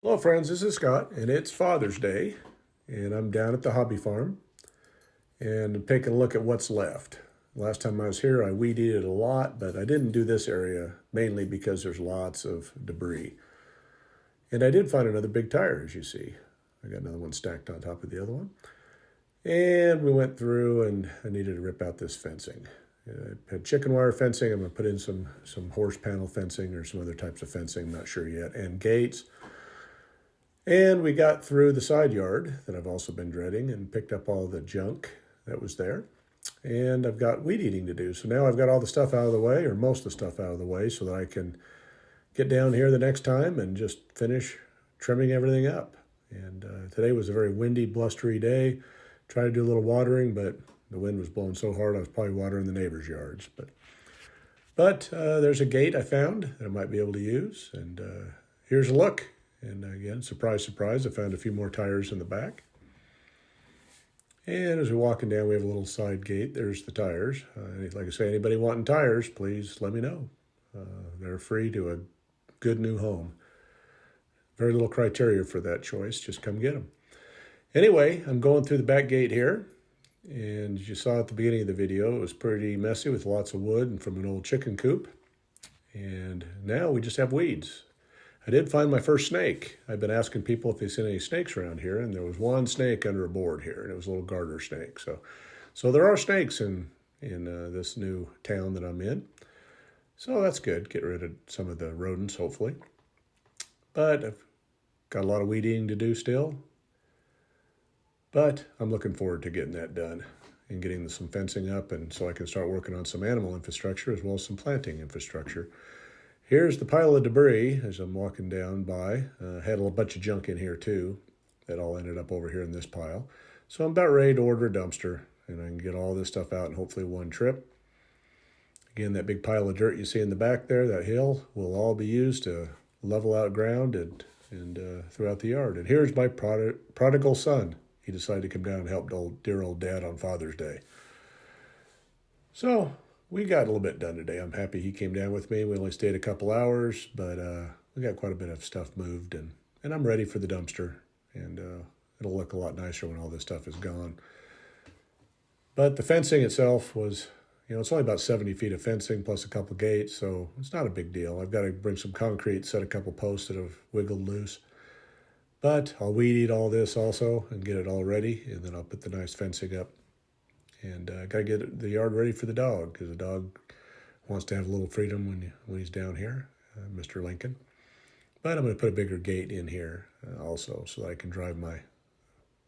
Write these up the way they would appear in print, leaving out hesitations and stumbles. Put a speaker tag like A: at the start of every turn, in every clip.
A: Hello friends, this is Scott and it's Father's Day and I'm down at the hobby farm and I'm taking a look at what's left. Last time I was here I weed eated a lot, but I didn't do this area mainly because there's lots of debris. And I did find another big tire, as you see. I got another one stacked on top of the other one. And we went through and I needed to rip out this fencing. I had chicken wire fencing. I'm going to put in some horse panel fencing or some other types of fencing, I'm not sure yet, and gates. And we got through the side yard that I've also been dreading and picked up all the junk that was there. And I've got weed eating to do. So now I've got all the stuff out of the way, or most of the stuff out of the way, so that I can get down here the next time and just finish trimming everything up. And today was a very windy, blustery day. Tried to do a little watering, but the wind was blowing so hard I was probably watering the neighbors' yards. But there's a gate I found that I might be able to use. And here's a look. And again, surprise, surprise, I found a few more tires in the back. And as we're walking down, we have a little side gate. There's the tires. Like I say, anybody wanting tires, please let me know. They're free to a good new home. Very little criteria for that choice. Just come get them. Anyway, I'm going through the back gate here. And as you saw at the beginning of the video, it was pretty messy with lots of wood and from an old chicken coop. And now we just have weeds. I did find my first snake. I've been asking people if they've seen any snakes around here, and there was one snake under a board here, and it was a little garter snake. So there are snakes in this new town that I'm in. So that's good. Get rid of some of the rodents, hopefully. But I've got a lot of weed eating to do still. But I'm looking forward to getting that done and getting some fencing up, and so I can start working on some animal infrastructure as well as some planting infrastructure. Here's the pile of debris as I'm walking down by. Had a bunch of junk in here too that all ended up over here in this pile. So I'm about ready to order a dumpster and I can get all this stuff out in hopefully one trip. Again, that big pile of dirt you see in the back there, that hill, will all be used to level out ground and throughout the yard. And here's my prodigal son. He decided to come down and help dear old dad on Father's Day. So we got a little bit done today. I'm happy he came down with me. We only stayed a couple hours, but we got quite a bit of stuff moved, and I'm ready for the dumpster, and it'll look a lot nicer when all this stuff is gone. But the fencing itself was, it's only about 70 feet of fencing plus a couple gates, so it's not a big deal. I've got to bring some concrete, set a couple posts that have wiggled loose. But I'll weed eat all this also and get it all ready, and then I'll put the nice fencing up. And got to get the yard ready for the dog, because the dog wants to have a little freedom when he's down here, Mr. Lincoln. But I'm going to put a bigger gate in here also so that I can drive my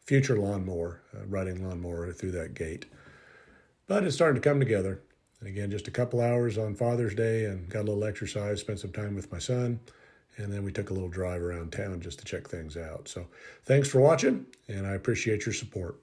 A: future lawnmower, riding lawnmower through that gate. But it's starting to come together. And again, just a couple hours on Father's Day and got a little exercise, spent some time with my son. And then we took a little drive around town just to check things out. So thanks for watching, and I appreciate your support.